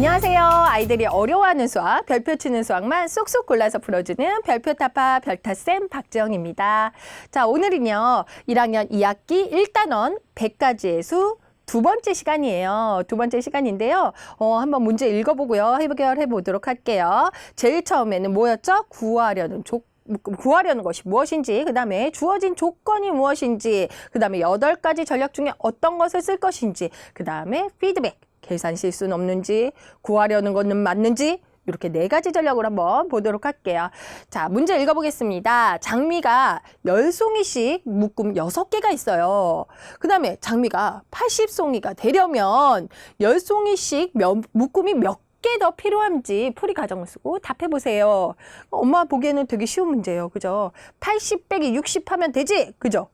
안녕하세요. 아이들이 어려워하는 수학, 별표 치는 수학만 쏙쏙 골라서 풀어주는 별표타파 별타쌤 박지영입니다. 자, 오늘은요. 1학년 2학기 1단원 100가지의 수 두 번째 시간이에요. 두 번째 시간인데요. 한번 문제 읽어보고요. 해결해 보도록 할게요. 제일 처음에는 뭐였죠? 구하려는 것이 무엇인지, 그 다음에 주어진 조건이 무엇인지, 그 다음에 8가지 전략 중에 어떤 것을 쓸 것인지, 그 다음에 피드백, 계산 실수는 없는지, 구하려는 것은 맞는지, 이렇게 4가지 전략을 한번 보도록 할게요. 자, 문제 읽어보겠습니다. 장미가 10송이씩 묶음 6개가 있어요. 그 다음에 장미가 80송이가 되려면 10송이씩 묶음이 몇 개 더 필요한지 풀이 과정을 쓰고 답해보세요. 엄마 보기에는 되게 쉬운 문제예요. 그죠? 80 빼기 60 하면 되지? 그죠?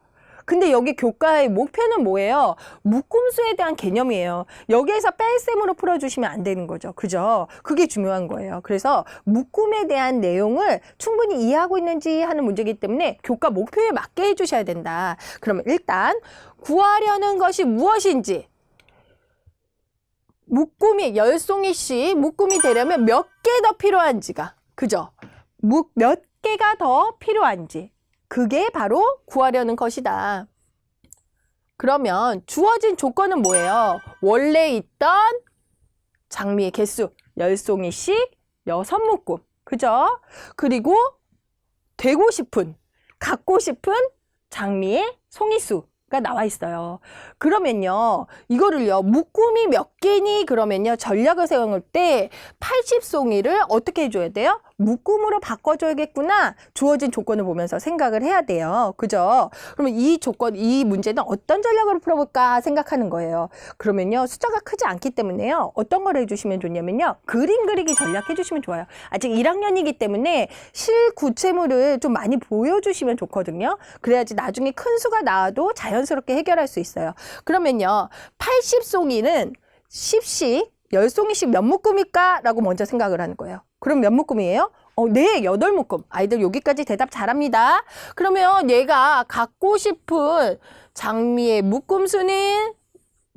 근데 여기 교과의 목표는 뭐예요? 묶음수에 대한 개념이에요. 여기에서 뺄셈으로 풀어주시면 안 되는 거죠. 그죠? 그게 중요한 거예요. 그래서 묶음에 대한 내용을 충분히 이해하고 있는지 하는 문제이기 때문에 교과 목표에 맞게 해주셔야 된다. 그러면 일단 구하려는 것이 무엇인지, 묶음이 10송이씩 묶음이 되려면 몇 개 더 필요한지가, 그죠? 몇 개가 더 필요한지, 그게 바로 구하려는 것이다. 그러면 주어진 조건은 뭐예요? 원래 있던 장미의 개수 10송이씩 6묶음, 그죠? 그리고 갖고 싶은 장미의 송이수가 나와 있어요. 그러면요, 이거를요, 묶음이 몇 개니? 그러면요, 전략을 세울 때 80송이를 어떻게 해줘야 돼요? 묶음으로 바꿔줘야겠구나. 주어진 조건을 보면서 생각을 해야 돼요. 그죠? 그러면 이 문제는 어떤 전략으로 풀어볼까 생각하는 거예요. 그러면요, 숫자가 크지 않기 때문에요, 어떤 걸 해주시면 좋냐면요, 그림 그리기 전략 해주시면 좋아요. 아직 1학년이기 때문에 실구체물을 좀 많이 보여주시면 좋거든요. 그래야지 나중에 큰 수가 나와도 자연스럽게 해결할 수 있어요. 그러면요, 80송이는 10씩 10송이씩 몇 묶음일까? 라고 먼저 생각을 하는 거예요. 그럼 몇 묶음이에요? 네, 8묶음. 아이들 여기까지 대답 잘합니다. 그러면 얘가 갖고 싶은 장미의 묶음수는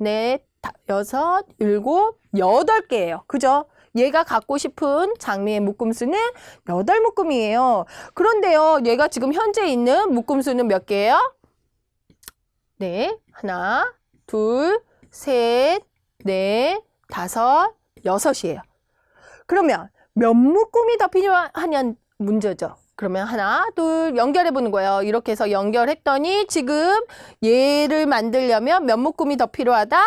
4, 6, 7, 8개예요. 그죠? 얘가 갖고 싶은 장미의 묶음수는 8묶음이에요. 그런데요, 얘가 지금 현재 있는 묶음수는 몇 개예요? 네, 하나, 둘, 셋, 넷, 5, 6이에요. 그러면 몇 묶음이 더 필요하냐는 문제죠. 그러면 하나, 둘 연결해 보는 거예요. 이렇게 해서 연결했더니 지금 얘를 만들려면 몇 묶음이 더 필요하다?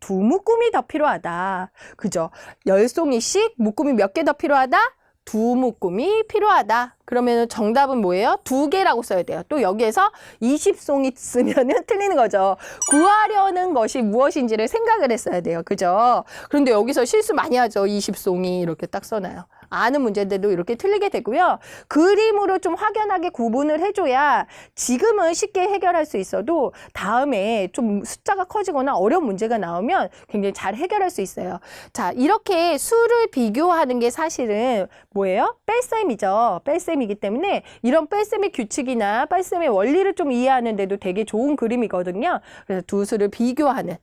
2묶음이 더 필요하다. 그죠? 10송이씩 묶음이 몇 개 더 필요하다? 2묶음이 필요하다. 그러면 정답은 뭐예요? 2개라고 써야 돼요. 또 여기에서 20송이 쓰면은 틀리는 거죠. 구하려는 것이 무엇인지를 생각을 했어야 돼요. 그죠? 그런데 여기서 실수 많이 하죠. 20송이 이렇게 딱 써놔요. 아는 문제인데도 이렇게 틀리게 되고요. 그림으로 좀 확연하게 구분을 해줘야 지금은 쉽게 해결할 수 있어도 다음에 좀 숫자가 커지거나 어려운 문제가 나오면 굉장히 잘 해결할 수 있어요. 자, 이렇게 수를 비교하는 게 사실은 뭐예요? 뺄셈이죠. 뺄셈이기 때문에 이런 뺄셈의 규칙이나 뺄셈의 원리를 좀 이해하는데도 되게 좋은 그림이거든요. 그래서 두 수를 비교하는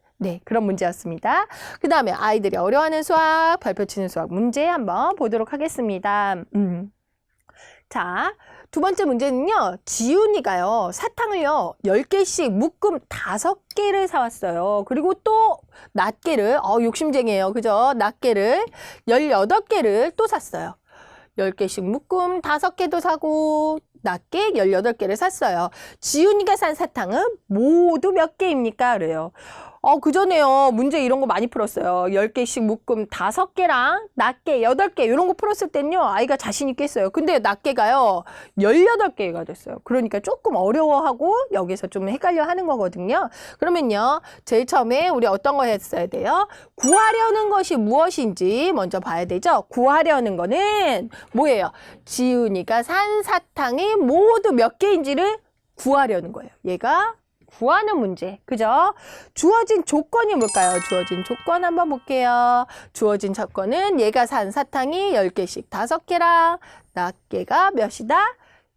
그런 문제였습니다. 그 다음에 아이들이 어려워하는 수학, 별표 치는 수학 문제 한번 보도록 하겠습니다. 자, 두 번째 문제는요, 지훈이가요, 사탕을요, 10개씩 묶음 5개를 사왔어요. 그리고 또 낱개를, 욕심쟁이에요. 그죠? 낱개를 18개를 또 샀어요. 10개씩 묶음 5개도 사고, 낱개 18개를 샀어요. 지훈이가 산 사탕은 모두 몇 개입니까? 그래요. 그전에요, 문제 이런 거 많이 풀었어요. 10개씩 묶음 5개랑 낱개 8개 이런 거 풀었을 땐요, 아이가 자신 있게 했어요. 근데 낱개가요, 18개가 됐어요. 그러니까 조금 어려워하고 여기서 좀 헷갈려 하는 거거든요. 그러면요, 제일 처음에 우리 어떤 거 했어야 돼요? 구하려는 것이 무엇인지 먼저 봐야 되죠. 구하려는 거는 뭐예요? 지훈이가 산 사탕이 모두 몇 개인지를 구하려는 거예요. 얘가 구하는 문제. 그죠? 주어진 조건이 뭘까요? 주어진 조건 한번 볼게요. 주어진 조건은 얘가 산 사탕이 10개씩 5개랑 낱개가 몇이다?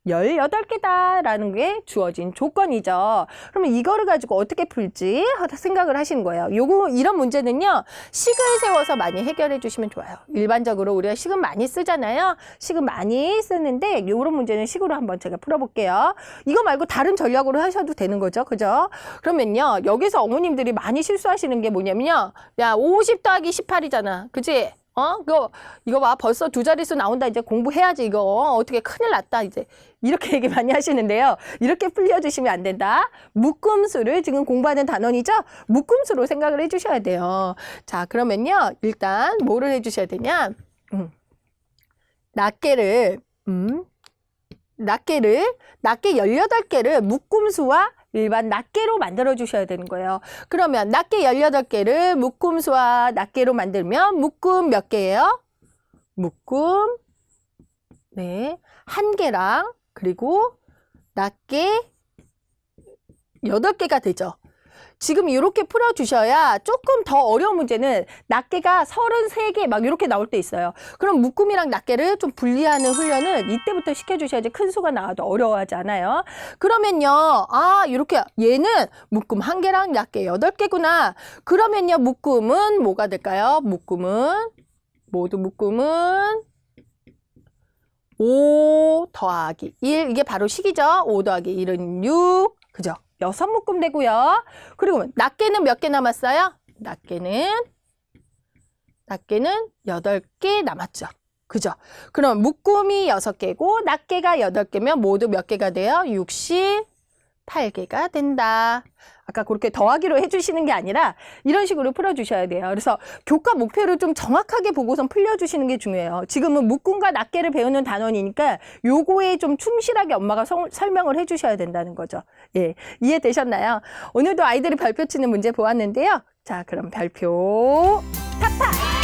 18개다라는 게 주어진 조건이죠. 그러면 이거를 가지고 어떻게 풀지 생각을 하시는 거예요. 이런 문제는요, 식을 세워서 많이 해결해 주시면 좋아요. 일반적으로 우리가 식은 많이 쓰잖아요. 식은 많이 쓰는데 이런 문제는 식으로 한번 제가 풀어볼게요. 이거 말고 다른 전략으로 하셔도 되는 거죠. 그죠? 그러면요, 여기서 어머님들이 많이 실수하시는 게 뭐냐면요. 야, 50 더하기 18이잖아. 그치? 이거 봐. 벌써 2자릿수 나온다. 이제 공부해야지. 이거 어떻게 큰일 났다. 이제 이렇게 얘기 많이 하시는데요. 이렇게 풀려주시면 안 된다. 묶음수를 지금 공부하는 단원이죠. 묶음수로 생각을 해주셔야 돼요. 자, 그러면요. 일단 뭐를 해주셔야 되냐. 낱개를 18개를 묶음수와 일반 낱개로 만들어 주셔야 되는 거예요. 그러면 낱개 18개를 묶음수와 낱개로 만들면 묶음 몇 개예요? 묶음 1개랑 그리고 낱개 8개가 되죠. 지금 이렇게 풀어주셔야 조금 더 어려운 문제는 낱개가 33개 막 이렇게 나올 때 있어요. 그럼 묶음이랑 낱개를 좀 분리하는 훈련을 이때부터 시켜주셔야지 큰 수가 나와도 어려워하지 않아요. 그러면요, 이렇게 얘는 묶음 1개랑 낱개 8개구나. 그러면요, 묶음은 뭐가 될까요? 묶음은 5 더하기 1. 이게 바로 식이죠. 5 더하기 1은 6. 그죠? 6묶음 되고요. 그리고 낱개는 몇 개 남았어요? 낱개는 8개 남았죠. 그죠? 그럼 묶음이 6개고 낱개가 8개면 모두 몇 개가 돼요? 68개가 된다. 아까 그렇게 더하기로 해주시는 게 아니라 이런 식으로 풀어주셔야 돼요. 그래서 교과 목표를 좀 정확하게 보고선 풀려주시는 게 중요해요. 지금은 묶음과 낱개를 배우는 단원이니까 요거에 좀 충실하게 엄마가 설명을 해주셔야 된다는 거죠. 예, 이해되셨나요? 오늘도 아이들이 별표 치는 문제 보았는데요. 자, 그럼 별표 탁탁!